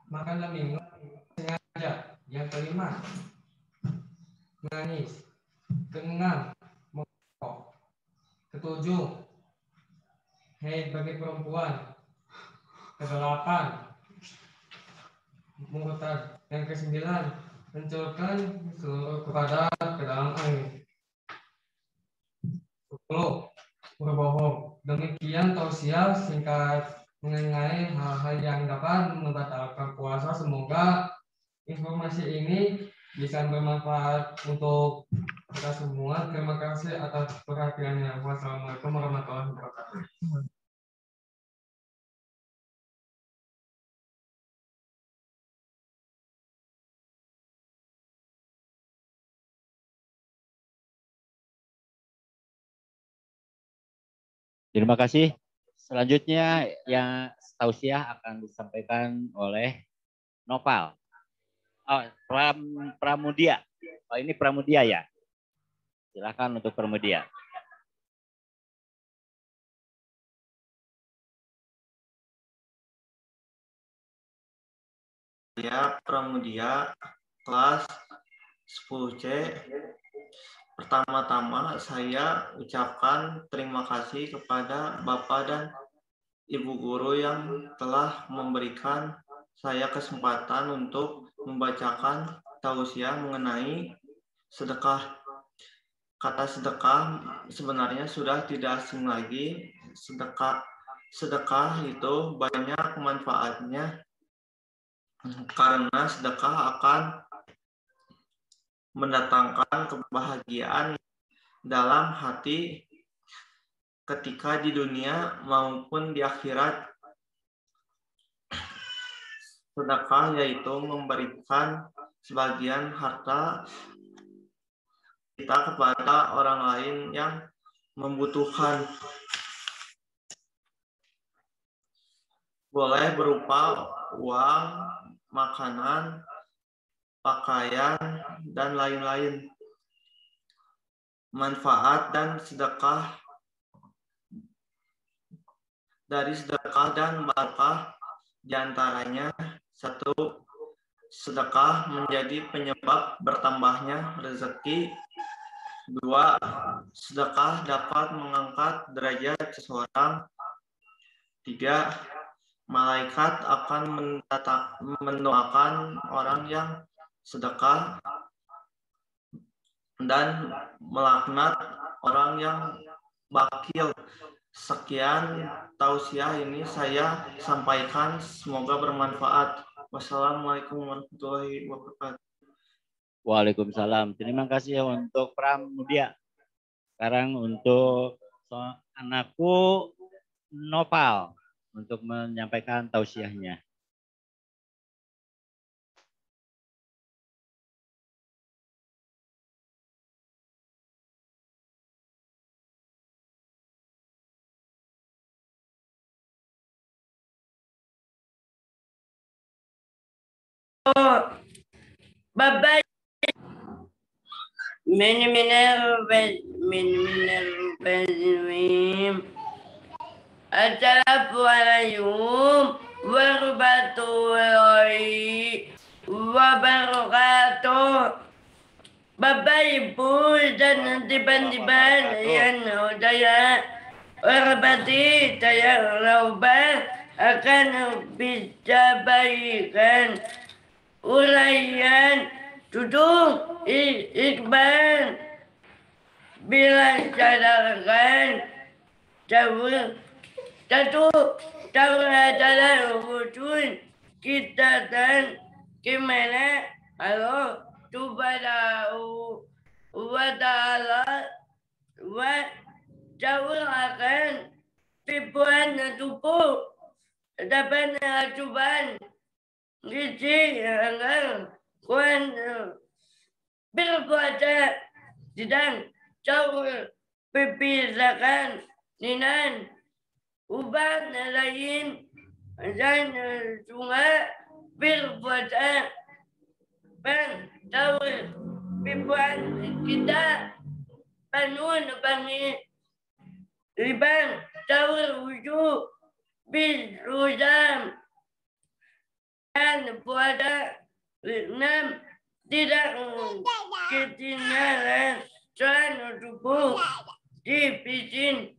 makan dan minum sengaja. Yang kelima, menangis. Keenam, merokok. Ketujuh, haid bagi perempuan. Kedelapan, murtad. Yang kesembilan, mencurahkan seluruh kepada ke dalam air. 10, berbohong. Demikian tausiah singkat mengenai hal-hal yang dapat membatalkan puasa. Semoga informasi ini bisa bermanfaat untuk kita semua. Terima kasih atas perhatiannya. Wassalamualaikum warahmatullahi wabarakatuh. Terima kasih. Selanjutnya yang tausiah akan disampaikan oleh Nopal. Oh, Pramudia. Oh, ini Pramudia ya. Silakan untuk Pramudia. Saya Pramudia, kelas 10C. Pertama-tama saya ucapkan terima kasih kepada Bapak dan Ibu Guru yang telah memberikan saya kesempatan untuk membacakan tausiah mengenai sedekah. Kata sedekah sebenarnya sudah tidak asing lagi. Sedekah itu banyak manfaatnya, karena sedekah akan mendatangkan kebahagiaan dalam hati ketika di dunia maupun di akhirat. Sedekah yaitu memberikan sebagian harta kita kepada orang lain yang membutuhkan. Boleh berupa uang, makanan, pakaian, dan lain-lain. Manfaat dan sedekah dari sedekah dan barakah diantaranya: 1. Sedekah menjadi penyebab bertambahnya rezeki. 2. Sedekah dapat mengangkat derajat seseorang. 3. Malaikat akan mendoakan orang yang sedekah dan melaknat orang yang bakil. Sekian tausiah ini saya sampaikan, semoga bermanfaat. Wassalamualaikum warahmatullahi wabarakatuh. Waalaikumsalam. Terima kasih untuk Pramudia. Sekarang untuk anakku Nopal untuk menyampaikan tausiahnya. Bapak Assalamualaikum warahmatullahi wabarakatuh. Bapak Ibu dan tiban-tiban yang saya hormati, saya Roba akan bisa berikan uraian duduk Iqbal bila sadarkan satu tahun adalah wujud kita dan gimana Allah Subhanahu wa ta'ala wa jauh akan ribuan tubuh dapat acuan gizi agar kuan berpuasa sedang jauh berpisahkan dengan ubat lain dan sungai berpuasa dan jauh berbuat kita penuh bangit ribang jauh wujud bisudam dan puasa enam tidak ketinggalan selama tubuh di pisin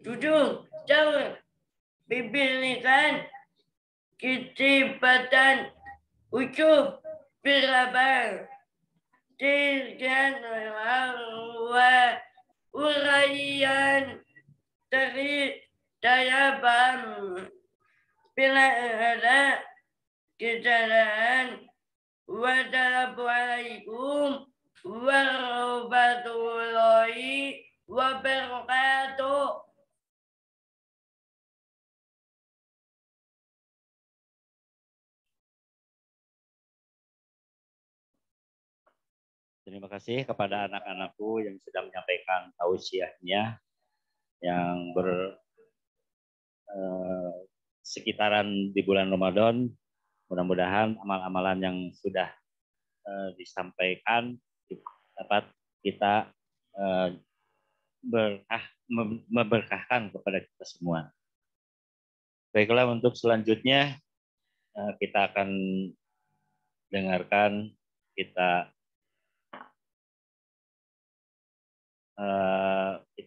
tujuh jauh diberikan kecepatan ucup berabar dengan uraian dari daya paham bila ada kesalahan. Wassalamualaikum warahmatullahi wabarakatuh. Terima kasih kepada anak-anakku yang sudah menyampaikan tausiahnya yang sekitaran di bulan Ramadan. Mudah-mudahan amal-amalan yang sudah disampaikan dapat kita memberkahkan kepada kita semua. Baiklah, untuk selanjutnya kita akan dengarkan, kita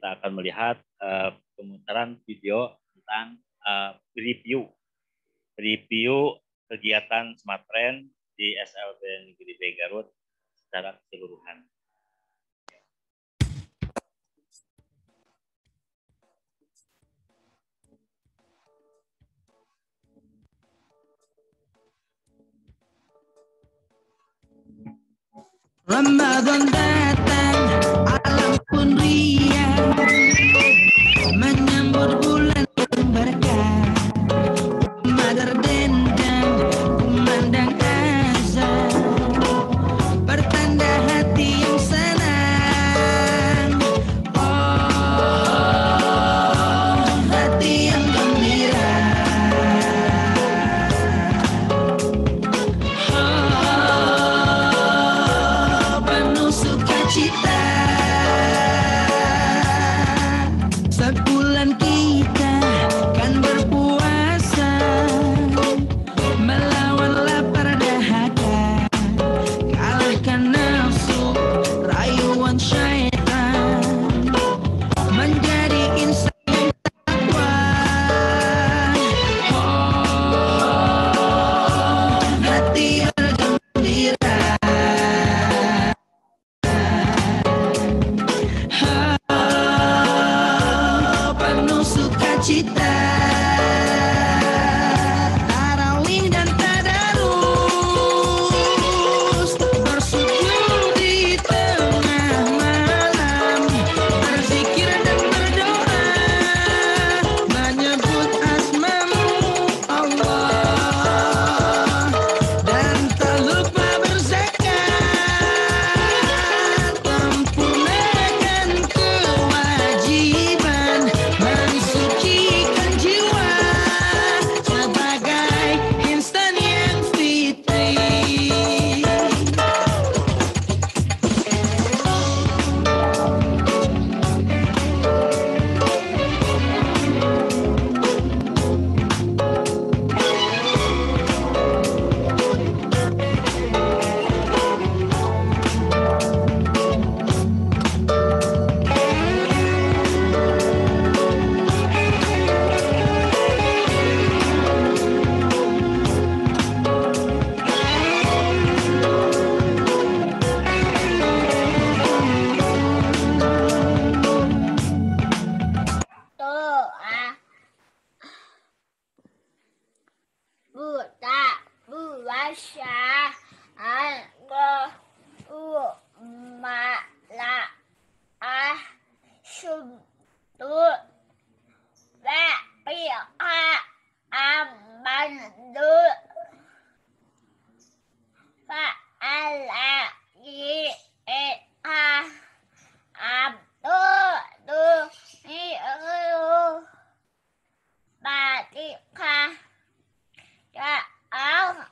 akan melihat pemutaran video tentang review kegiatan Smartfriend di SLB Negeri B Garut secara keseluruhan. Ramadan datang, alam pun riang, menyambut bulan berkah. Madar dendang, kumandang azan, pertanda hati yang senang. Oh, hati yang gembira. Oh, penuh suka. malaah subtu rafiqa amandu fa'ala yi'a abdu ni'ru batika ya'al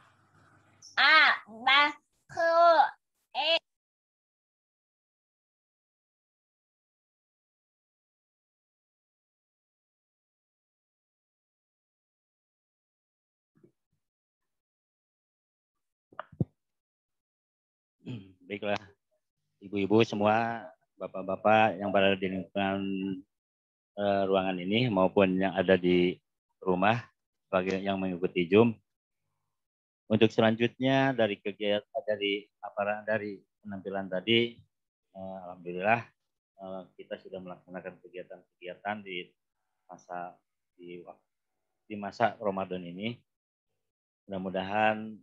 abakru Baiklah, ibu-ibu semua, bapak-bapak yang berada di lingkungan ruangan ini maupun yang ada di rumah sebagai yang mengikuti Zoom. Untuk selanjutnya dari kegiatan dari penampilan tadi, alhamdulillah kita sudah melaksanakan kegiatan-kegiatan di masa Ramadan ini. Mudah-mudahan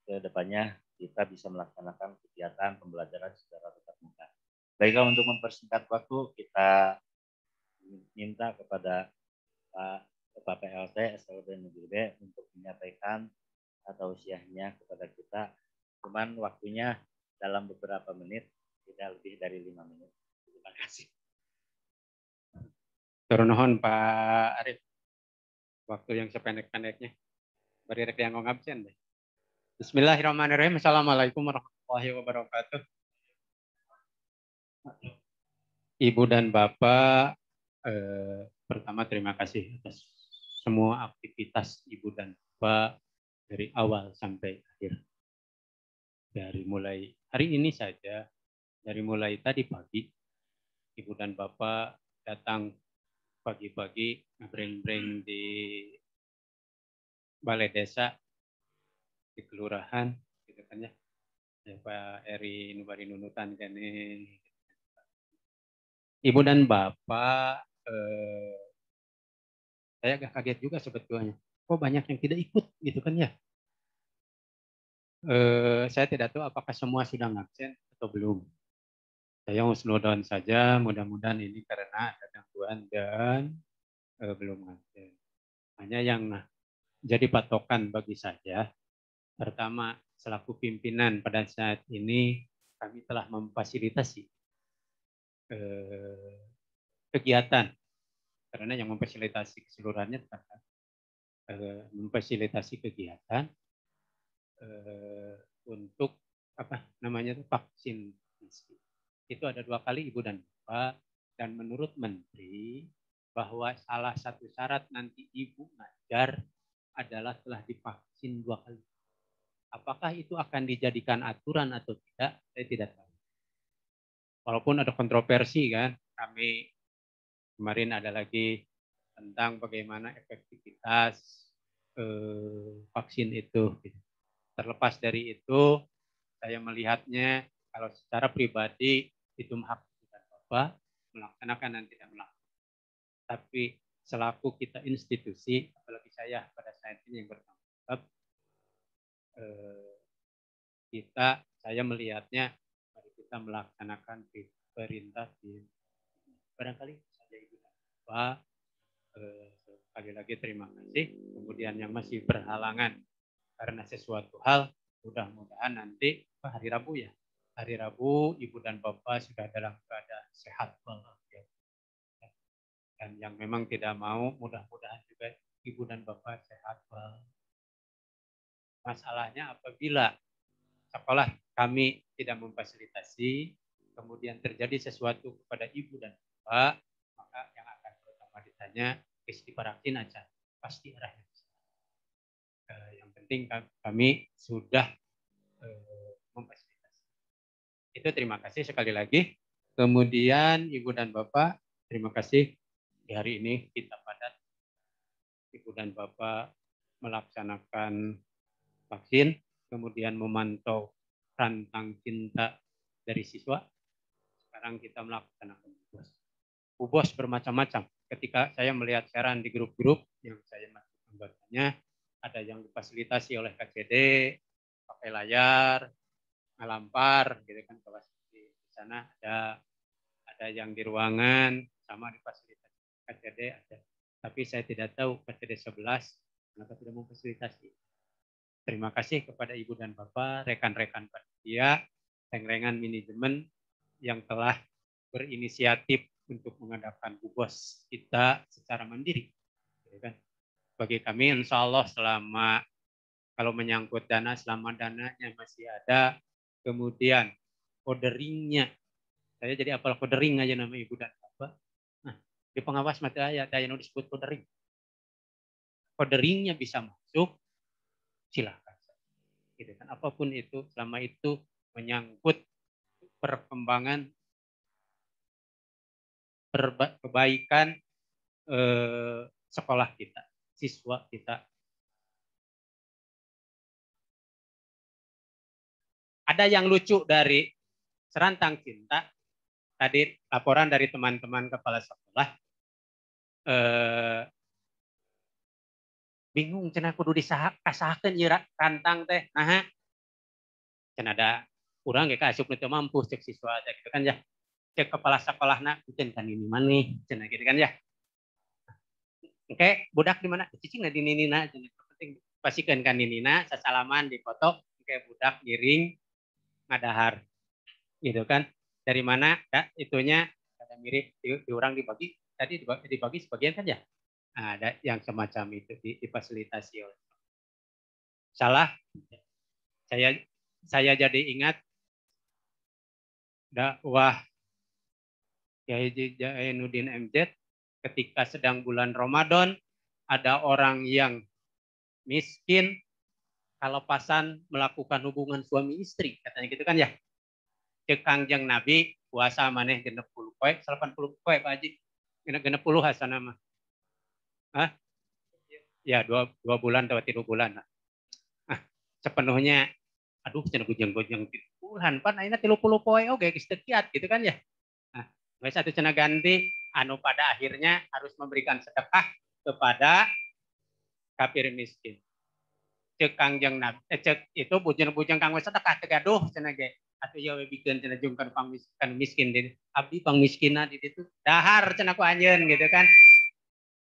ke depannya kita bisa melaksanakan kegiatan pembelajaran secara tatap muka. Baiklah, untuk mempersingkat waktu, kita minta kepada Pak PLT SLB Negeri B untuk menyampaikan tausiahnya kepada kita. Cuman waktunya dalam beberapa menit, tidak lebih dari 5 menit. Terima kasih. Turun nuhun Pak Arif. Waktu yang sependek-pendeknya. Beri rek yang ngabsen deh. Bismillahirrahmanirrahim. Assalamualaikum warahmatullahi wabarakatuh. Ibu dan Bapak, pertama terima kasih atas semua aktivitas Ibu dan Bapak dari awal sampai akhir. Dari mulai hari ini saja, dari mulai tadi pagi, Ibu dan Bapak datang pagi-pagi ngebreng-breng di balai desa, di kelurahan, gitu kan ya. Pak Eri Nubari Nunutan kan Ibu dan Bapak, saya agak kaget juga sebetulnya. Kok banyak yang tidak ikut gitu kan ya? Saya tidak tahu apakah semua sudah ngabsen atau belum. Saya husnudon saja, mudah-mudahan ini karena ada gangguan dan belum ngabsen. Hanya yang jadi patokan bagi saya, pertama, selaku pimpinan pada saat ini kami telah memfasilitasi kegiatan, karena yang memfasilitasi keseluruhannya memfasilitasi kegiatan untuk vaksin. Itu ada 2 kali Ibu dan Bapak, dan menurut Menteri bahwa salah satu syarat nanti Ibu ngajar adalah telah divaksin 2 kali. Apakah itu akan dijadikan aturan atau tidak, saya tidak tahu. Walaupun ada kontroversi kan, kami kemarin ada lagi tentang bagaimana efektivitas vaksin itu. Terlepas dari itu, saya melihatnya kalau secara pribadi itu hak dan Bapak melaksanakan dan tidak melaksanakan. Tapi selaku kita institusi, apalagi saya pada saat ini yang bertanggung jawab, saya melihatnya mari kita melaksanakan perintah di barangkali saja Ibu dan Bapak. Sekali lagi terima kasih. Kemudian yang masih berhalangan karena sesuatu hal, mudah-mudahan nanti hari Rabu ya. Hari Rabu Ibu dan Bapak sudah dalam keadaan sehat walafiat. Dan yang memang tidak mau, mudah-mudahan juga Ibu dan Bapak sehat walafiat. Masalahnya apabila sekolah kami tidak memfasilitasi, kemudian terjadi sesuatu kepada Ibu dan Bapak, maka yang akan pertama ditanya, divaksin aja, pasti arahnya. Yang penting kami sudah memfasilitasi. Itu terima kasih sekali lagi. Kemudian Ibu dan Bapak, terima kasih di hari ini kita padat. Ibu dan Bapak melaksanakan vaksin, kemudian memantau rantang cinta dari siswa. Sekarang kita melaksanakan ubos bermacam-macam. Ketika saya melihat siaran di grup-grup yang saya masuk anggotanya, ada yang difasilitasi oleh KCD, pakai layar, ngelampar gitu kan kelas di sana ada yang di ruangan sama di fasilitas KCD ada. Tapi saya tidak tahu KCD 11 kenapa tidak memfasilitasi. Terima kasih kepada Ibu dan Bapak, rekan-rekan panitia, reng-rengan manajemen yang telah berinisiatif untuk mengadakan bubos kita secara mandiri. Gitu kan. Bagi kami insya Allah selama kalau menyangkut dana, selama dananya masih ada, kemudian orderingnya, saya jadi apal ordering aja nama Ibu dan Bapak. Nah, di pengawas mata ayat ada yang disebut ordering. Orderingnya bisa masuk, silakan. Gitu kan. Apapun itu, selama itu menyangkut perkembangan, kebaikan sekolah kita, siswa kita. Ada yang lucu dari Serantang Cinta, tadi laporan dari teman-teman kepala sekolah, bingung cenah kudu disahkeun ieu rantang teh. Nah, cenah ada urang ge kaasup teu mampu cek siswa teh gitu kan ya. Cek kepala sekolahna mungkin kan ini maneh cenah gitu kan ya. Oke, budak di mana? Cicing di ninina cenah penting pasikeun kan ninina sasalaman dipoto oke budak giring ngadahar. Gitu kan. Dari mana ya, itunya ada mirip di orang dibagi tadi dibagi sebagian kan ya. Nah, ada yang semacam itu difasilitasi oleh salah. Saya jadi ingat dakwah Kiai Jainuddin MZ ketika sedang bulan Ramadan ada orang yang miskin kalapasan melakukan hubungan suami istri katanya gitu kan ya. Cek Kangjeng Nabi puasa maneh 60 poe 80 poe Pak Haji. 60 hasana mah. Hah? Ya 2 bulan atau 3 bulan. Nah, sepenuhnya aduh cenah gojeng-gojeng 3 bulan pan ayeuna 30 poe oge geus teu kiat gitu kan ya. Nah, geus atuh cenah ganti anu pada akhirnya harus memberikan sedekah kepada kafir miskin. Cek Kangjeng Nabi cek itu bujang-bujang kang we sedekah teu gaduh cenah ge. Atuh ya we bikin cenah jungkan miskin di abdi pangmiskina di ditu dahar cenah ku anjeun gitu kan.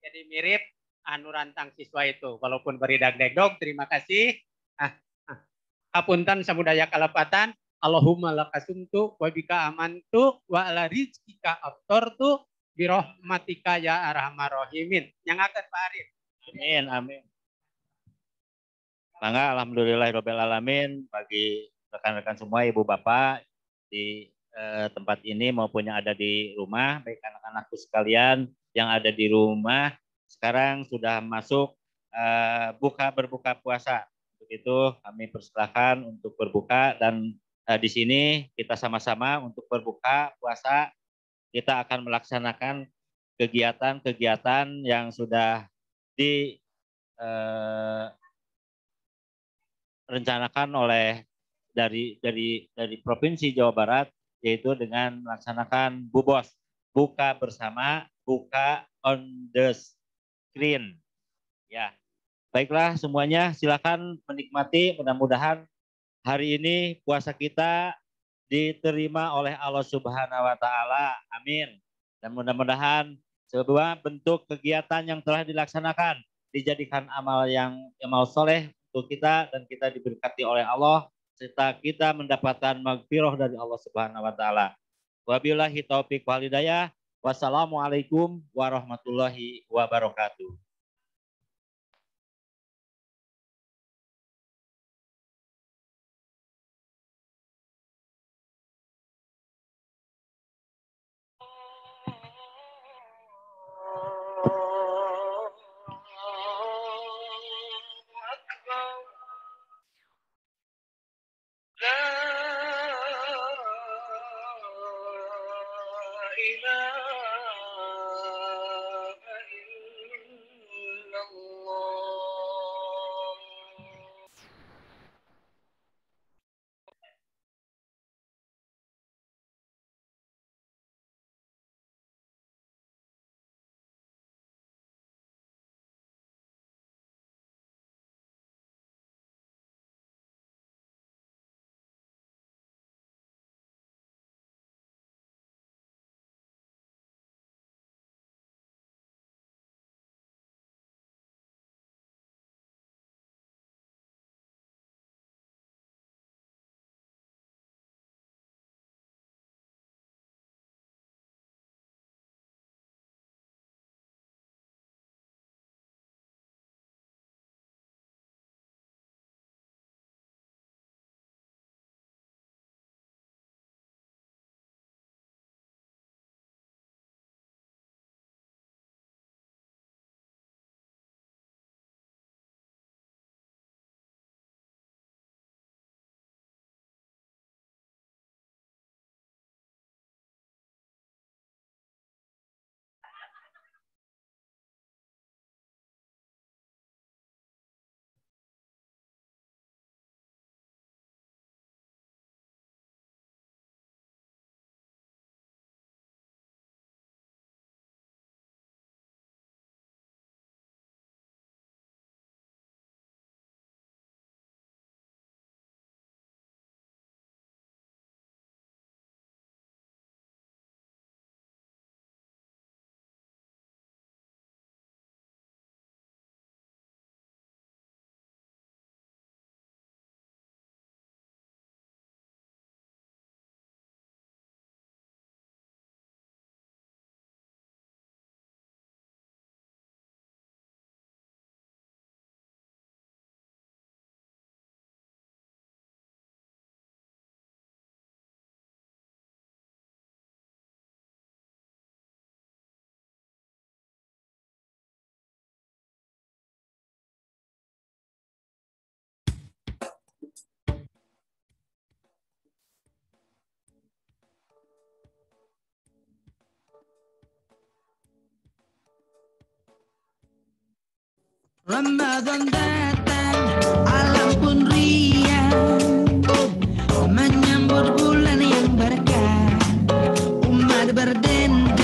Jadi mirip anu rantang siswa itu walaupun beri dagdegdog terima kasih. Apunten samudaya kalepatan Allahumma lakasumtu wa bika amantu wa ala rizqika aftartu bi rahmatika ya arhamar rahimin. Nyangakeun Pak Arif. Amin amin. Mangga alhamdulillahirabbil alamin bagi rekan-rekan semua Ibu Bapak di tempat ini maupun yang ada di rumah, baik anak-anakku sekalian yang ada di rumah sekarang sudah masuk berbuka puasa. Untuk itu kami persilahkan untuk berbuka dan di sini kita sama-sama untuk berbuka puasa kita akan melaksanakan kegiatan-kegiatan yang sudah direncanakan oleh dari Provinsi Jawa Barat yaitu dengan melaksanakan bubos buka bersama, buka on the screen. Ya. Baiklah semuanya silakan menikmati, mudah-mudahan hari ini puasa kita diterima oleh Allah Subhanahu wa taala. Amin. Dan mudah-mudahan sebuah bentuk kegiatan yang telah dilaksanakan dijadikan amal soleh untuk kita dan kita diberkati oleh Allah serta kita mendapatkan magfirah dari Allah Subhanahu wa taala. Wabillahi taufik wal hidayah. Wassalamualaikum warahmatullahi wabarakatuh. Ramadan datang, alam pun riang, menyambut bulan yang berkah, umat berdendang.